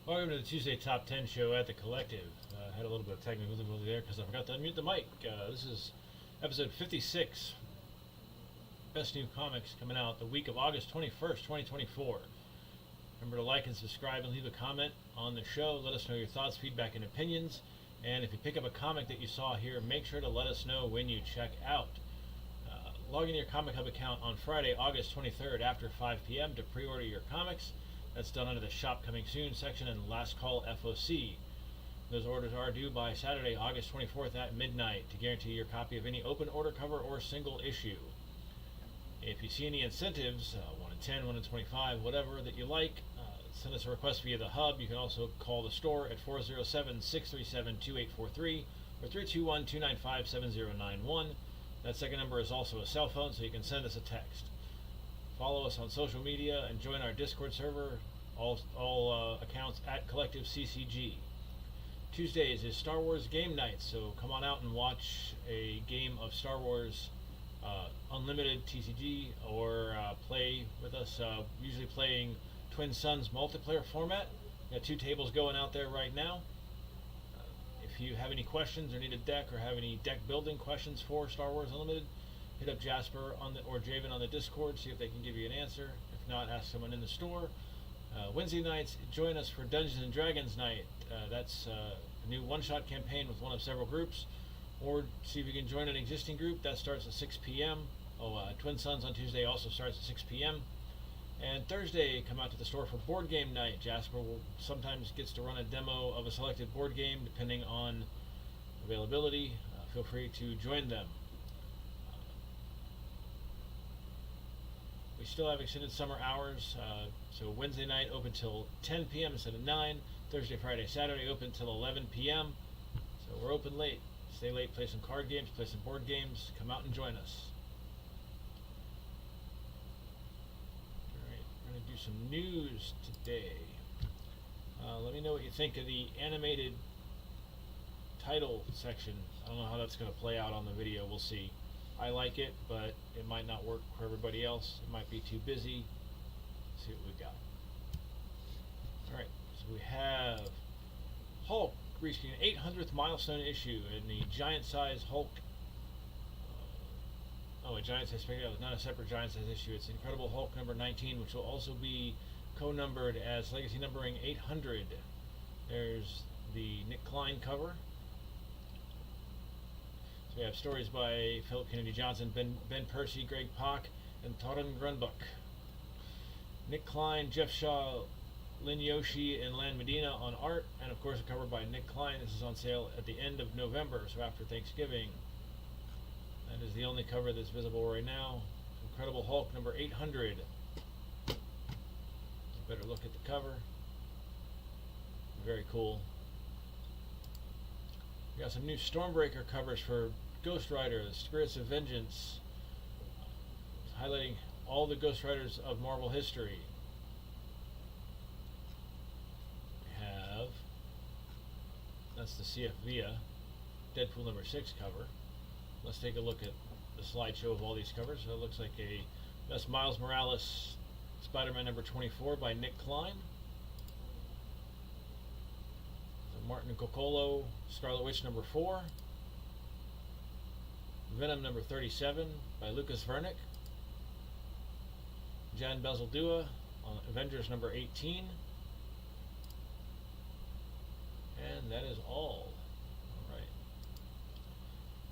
Welcome to the Tuesday Top 10 show at the Collective. Had a little bit of technical difficulty there because I forgot to unmute the mic. This is episode 56. Best new comics coming out the week of August 21st, 2024. Remember to like and subscribe and leave a comment on the show. Let us know your thoughts, feedback, and opinions. And if you pick up a comic that you saw here, make sure to let us know when you check out. Log into your Comic Hub account on Friday, August 23rd after 5 p.m. to pre-order your comics. That's done under the Shop Coming Soon section and Last Call FOC. Those orders are due by Saturday, August 24th at midnight to guarantee your copy of any open order cover or single issue. If you see any incentives, 1 in 10, 1 in 25, whatever that you like, send us a request via the Hub. You can also call the store at 407-637-2843 or 321-295-7091. That second number is also a cell phone, so you can send us a text. Follow us on social media and join our Discord server, all accounts at Collective CCG. Tuesdays is Star Wars game night, so come on out and watch a game of Star Wars Unlimited TCG or play with us, usually playing Twin Suns multiplayer format. We got 2 tables going out there right now. If you have any questions or need a deck or have any deck building questions for Star Wars Unlimited, hit up Jasper or Javen on the Discord, see if they can give you an answer. If not, ask someone in the store. Wednesday nights, join us for Dungeons and Dragons night. That's a new one-shot campaign with one of several groups. Or see if you can join an existing group. That starts at 6 p.m. Twin Suns on Tuesday also starts at 6 p.m. And Thursday, come out to the store for board game night. Jasper will sometimes gets to run a demo of a selected board game depending on availability. Feel free to join them. We still have extended summer hours, so Wednesday night open till 10 p.m. instead of 9. Thursday, Friday, Saturday open till 11 p.m. So we're open late. Stay late, play some card games, play some board games. Come out and join us. Alright, we're going to do some news today. Let me know what you think of the animated title section. I don't know how that's going to play out on the video. We'll see. I like it, but it might not work for everybody else. It might be too busy. Let's see what we got. Alright, so we have Hulk reaching an 800th milestone issue in the giant-size Hulk. A giant-size figure, not a separate giant-size issue. It's Incredible Hulk number 19, which will also be co-numbered as Legacy numbering 800. There's the Nick Klein cover. We have stories by Philip Kennedy Johnson, Ben Percy, Greg Pak, and Torun Grunbuck. Nick Klein, Jeff Shaw, Lynn Yoshi, and Lan Medina on art, and of course a cover by Nick Klein. This is on sale at the end of November, so after Thanksgiving. That is the only cover that's visible right now. Incredible Hulk number 800. Better look at the cover. Very cool. We got some new Stormbreaker covers for Ghost Rider, the Spirits of Vengeance, highlighting all the Ghost Riders of Marvel history. We have, that's the CF Via Deadpool number 6 cover. Let's take a look at the slideshow of all these covers. So it looks like that's Miles Morales Spider-Man number 24 by Nick Klein. Martin Coccolo, Scarlet Witch number 4, Venom number 37 by Lucas Vernick, Jan Bezeldua on Avengers number 18, and that is all. Alright.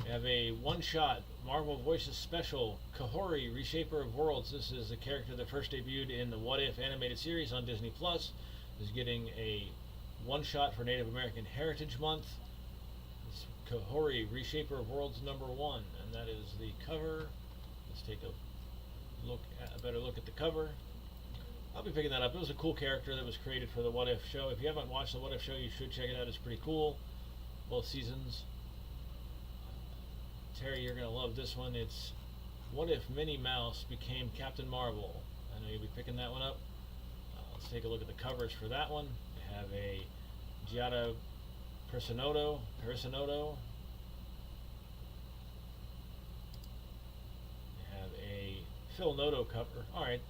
We have a one-shot Marvel Voices special, Kahori, Reshaper of Worlds. This is a character that first debuted in the What If animated series on Disney Plus. Is getting a one-shot for Native American Heritage Month. It's Kahori, Reshaper of Worlds number 1, and that is the cover. Let's take a better look at the cover. I'll be picking that up. It was a cool character that was created for the What If show. If you haven't watched the What If show, you should check it out. It's pretty cool. Both seasons. Terry, you're going to love this one. It's What If Minnie Mouse Became Captain Marvel. I know you'll be picking that one up. Let's take a look at the covers for that one. We have a Giada Persinotto. We have a Phil Noto cover. Alright,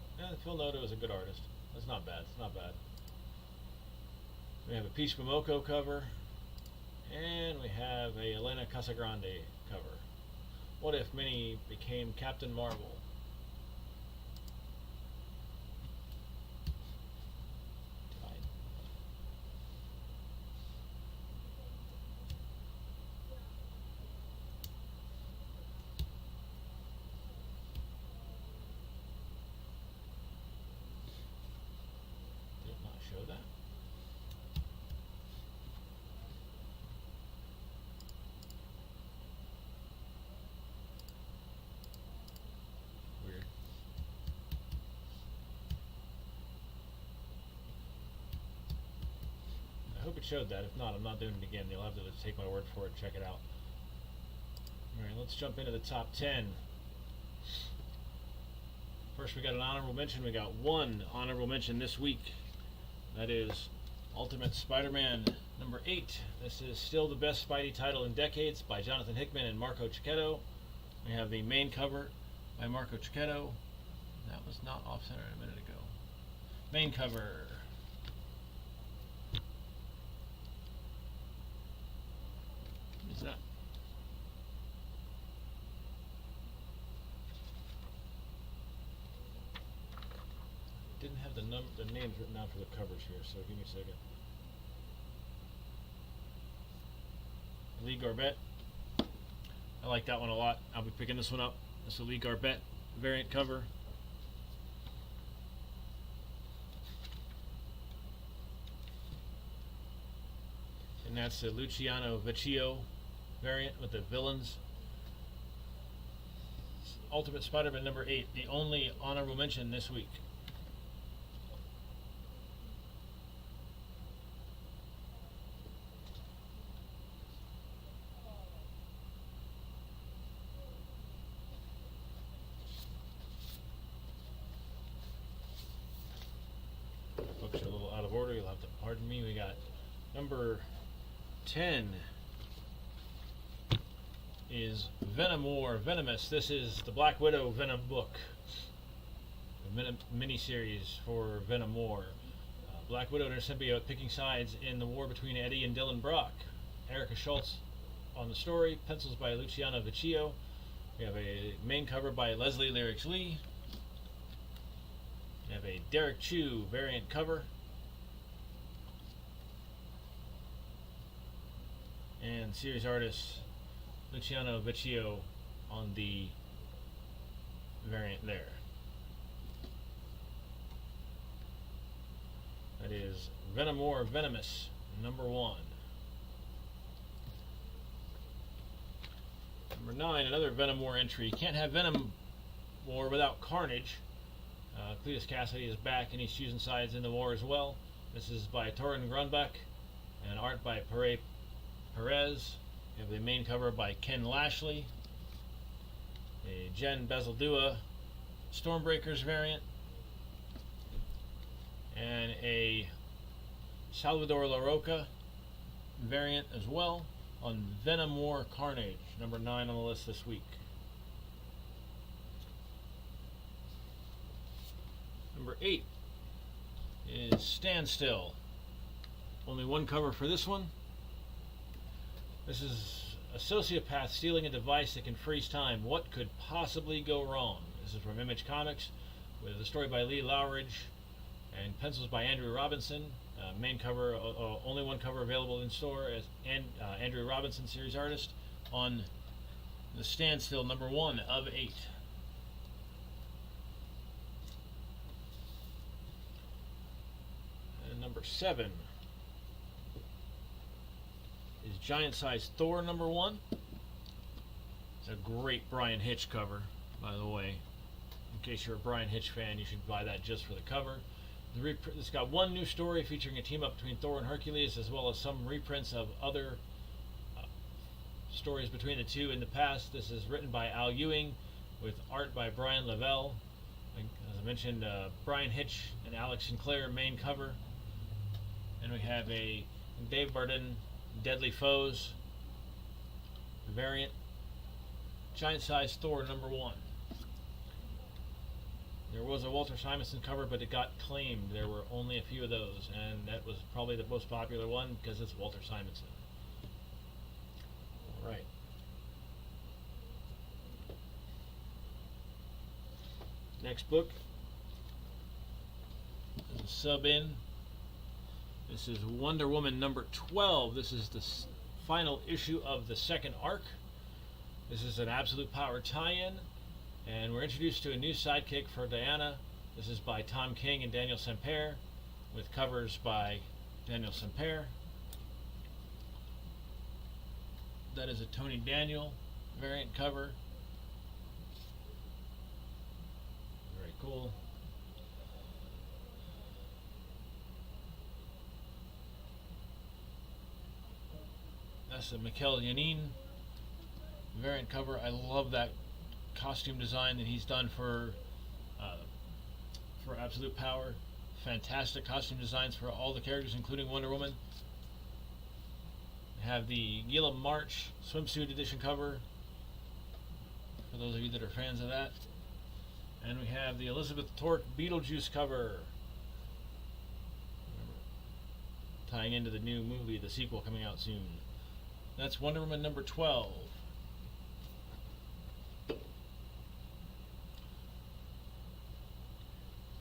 Phil Noto is a good artist. That's not bad. It's not bad. We have a Peach Momoko cover, and we have a Elena Casagrande cover. What if Minnie became Captain Marvel? Did not show that. Weird. I hope it showed that. If not, I'm not doing it again. You'll have to just take my word for it and check it out. Alright, let's jump into the top 10. First, we got an honorable mention. We got one honorable mention this week. That is Ultimate Spider-Man number 8. This is still the best Spidey title in decades by Jonathan Hickman and Marco Checchetto. We have the main cover by Marco Checchetto. That was not off-center a minute ago. Main cover. Is that? Didn't have the names written down for the covers here, so give me a second. Lee Garbett. I like that one a lot. I'll be picking this one up. This is a Lee Garbett variant cover. And that's the Luciano Vecchio variant with the villains. Ultimate Spider-Man number 8, the only honorable mention this week. Books are a little out of order, you'll have to pardon me. We got number 10 is Venom or Venomous. This is the Black Widow Venom book, a mini-series for Venom War. Black Widow and her symbiote picking sides in the war between Eddie and Dylan Brock. Erica Schultz on the story, pencils by Luciano Vecchio. We have a main cover by Leslie Lyrics Lee. We have a Derek Chu variant cover. And series artist Luciano Vecchio on the variant there. That is Venom or Venomous number 1. Number 9, another Venom War entry. Can't have Venom War without Carnage. Cletus Cassidy is back and he's choosing sides in the war as well. This is by Torrin Grunbach and art by Perez. We have the main cover by Ken Lashley. A Jen Bazaldua Stormbreakers variant. And a Salvador La Roca variant as well on Venom War Carnage, number 9 on the list this week. Number 8 is Standstill. Only one cover for this one. This is a sociopath stealing a device that can freeze time. What could possibly go wrong? This is from Image Comics with a story by Lee Lowridge and pencils by Andrew Robinson. Main cover, only one cover available in store as Andrew Robinson, series artist, on the Standstill number 1 of 8. And number 7 is Giant Size Thor number 1. It's a great Brian Hitch cover, by the way. In case you're a Brian Hitch fan, you should buy that just for the cover. It's got one new story featuring a team up between Thor and Hercules, as well as some reprints of other stories between the two in the past. This is written by Al Ewing with art by Brian Lavelle. As I mentioned, Brian Hitch and Alex Sinclair main cover. And we have a Dave Bardin Deadly Foes variant. Giant Size Thor number 1. There was a Walter Simonson cover, but it got claimed. There were only a few of those, and that was probably the most popular one because it's Walter Simonson. All right. Next book is a sub-in. This is Wonder Woman number 12. This is the final issue of the second arc. This is an Absolute Power tie-in, and we're introduced to a new sidekick for Diana. This is by Tom King and Daniel Sampere, with covers by Daniel Sampere. That is a Tony Daniel variant cover. Very cool. That's a Mikel Janin variant cover. I love that costume design that he's done for Absolute Power. Fantastic costume designs for all the characters, including Wonder Woman. We have the Gila March swimsuit edition cover, for those of you that are fans of that. And we have the Elizabeth Torque Beetlejuice cover, tying into the new movie, the sequel coming out soon. That's Wonder Woman number 12.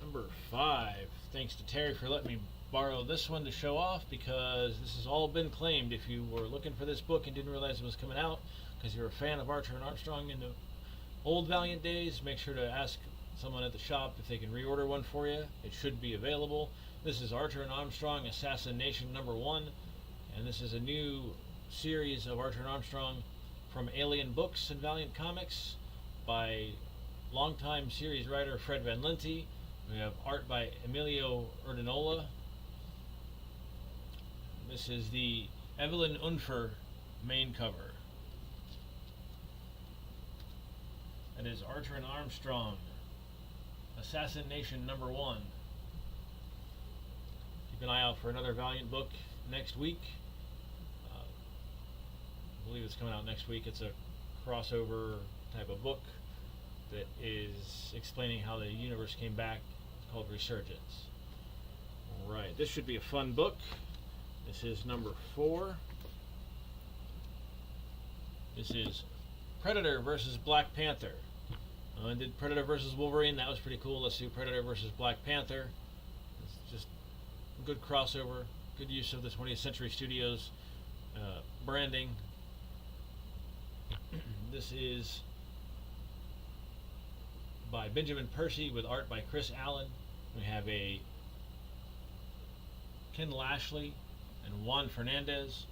Number 5. Thanks to Terry for letting me borrow this one to show off, because this has all been claimed. If you were looking for this book and didn't realize it was coming out because you're a fan of Archer and Armstrong in the old Valiant days, make sure to ask someone at the shop if they can reorder one for you. It should be available. This is Archer and Armstrong Assassination number 1, and this is a new series of Archer and Armstrong from Alien Books and Valiant Comics by longtime series writer Fred Van Lente. We have art by Emilio Urdinola. This is the Evelyn Unfer main cover. That is Archer and Armstrong Assassination number 1. Keep an eye out for another Valiant book next week. I believe it's coming out next week. It's a crossover type of book that is explaining how the universe came back. It's called Resurgence. Alright, this should be a fun book. This is number 4. This is Predator versus Black Panther. I did Predator versus Wolverine. That was pretty cool. Let's do Predator versus Black Panther. It's just a good crossover. Good use of the 20th Century Studios branding. This is by Benjamin Percy with art by Chris Allen. We have a Ken Lashley and Juan Fernandez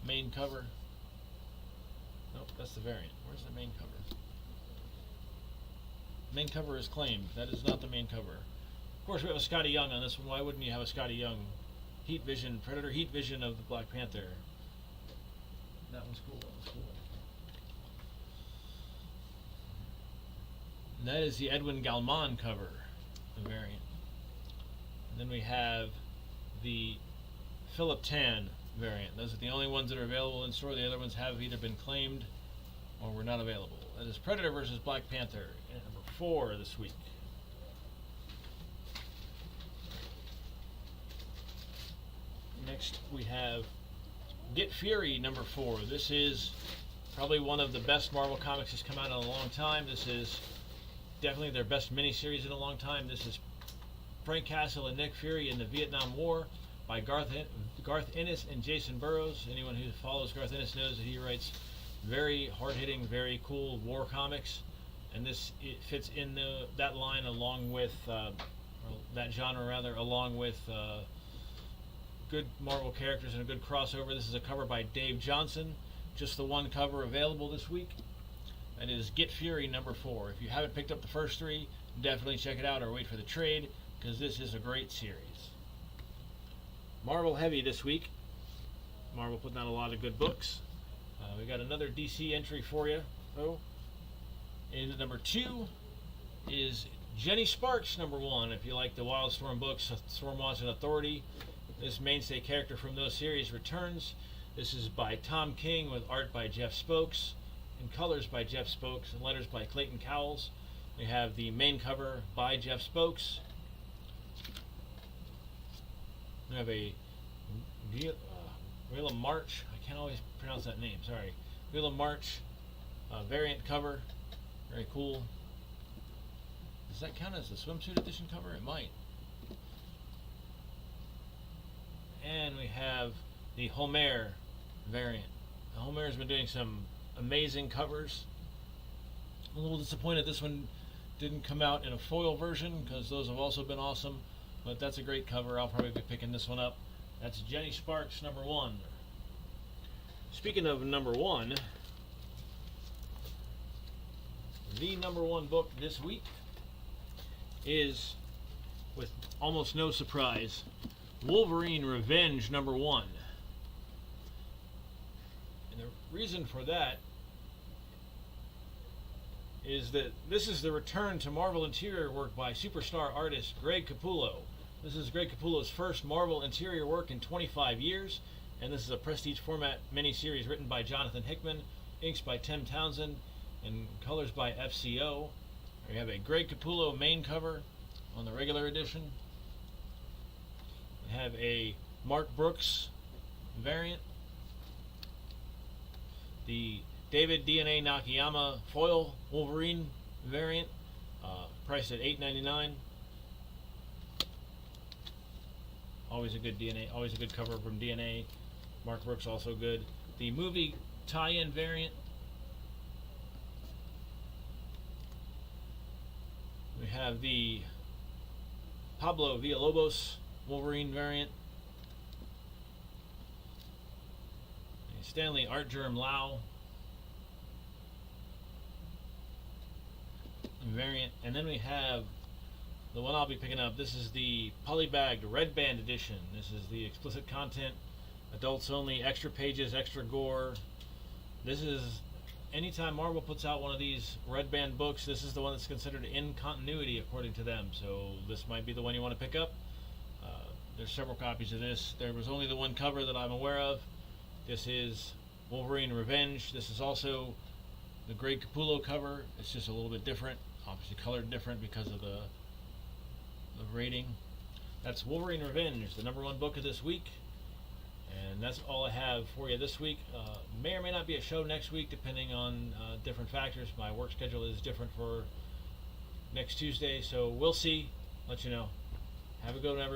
main cover. Nope, that's the variant. Where's the main cover? Main cover is claimed. That is not the main cover. Of course, we have a Scotty Young on this one. Why wouldn't you have a Scotty Young Heat Vision, Predator Heat Vision of the Black Panther? That one's cool. That one's cool. And that is the Edwin Galman cover, the variant. And then we have the Philip Tan variant. Those are the only ones that are available in store. The other ones have either been claimed or were not available. That is Predator versus Black Panther, number 4 this week. Next we have Get Fury number 4. This is probably one of the best Marvel comics that's come out in a long time. This is definitely their best miniseries in a long time. This is Frank Castle and Nick Fury in the Vietnam War by Garth Ennis and Jason Burrows. Anyone who follows Garth Ennis knows that he writes very hard-hitting, very cool war comics, and it fits in that line along with that genre rather, along with good Marvel characters and a good crossover. This is a cover by Dave Johnson. Just the one cover available this week. That is Get Fury number 4. If you haven't picked up the first 3, definitely check it out or wait for the trade, because this is a great series. Marvel heavy this week. Marvel putting out a lot of good books. We got another DC entry for you. And number 2 is Jenny Sparks number 1. If you like the Wildstorm books, Stormwatch and Authority, this mainstay character from those series returns. This is by Tom King with art by Jeff Spokes, and colors by Jeff Spokes, and letters by Clayton Cowles. We have the main cover by Jeff Spokes. We have a Wheel of March. I can't always pronounce that name. Sorry. Wheel of March variant cover. Very cool. Does that count as the swimsuit edition cover? It might. And we have the Homer variant. Now, Homer's been doing some amazing covers. I'm a little disappointed this one didn't come out in a foil version, because those have also been awesome. But that's a great cover. I'll probably be picking this one up. That's Jenny Sparks, number 1. Speaking of number 1, the number 1 book this week is, with almost no surprise, Wolverine Revenge number 1. And the reason for that is that this is the return to Marvel interior work by superstar artist Greg Capullo. This is Greg Capullo's first Marvel interior work in 25 years, and this is a prestige format miniseries written by Jonathan Hickman, inks by Tim Townsend, and colors by FCO. We have a Greg Capullo main cover on the regular edition. We have a Mark Brooks variant. The David DNA Nakayama foil Wolverine variant, priced at $8.99. Always a good DNA, always a good cover from DNA. Mark Brooks also good. The movie tie-in variant. We have the Pablo Villalobos Wolverine variant. A Stanley Art Germ Lau variant, and then we have the one I'll be picking up. This is the polybagged red band edition. This is the explicit content, adults only, extra pages, extra gore. This is, anytime Marvel puts out one of these red band books, this is the one that's considered in continuity according to them, so this might be the one you want to pick up. There's several copies of this. There was only the one cover that I'm aware of. This is Wolverine Revenge. This is also the Greg Capullo cover. It's just a little bit different, obviously colored different because of the rating. That's Wolverine Revenge, the number 1 book of this week, and that's all I have for you this week. May or may not be a show next week depending on different factors. My work schedule is different for next Tuesday, so we'll see. Let you know. Have a good one, everyone.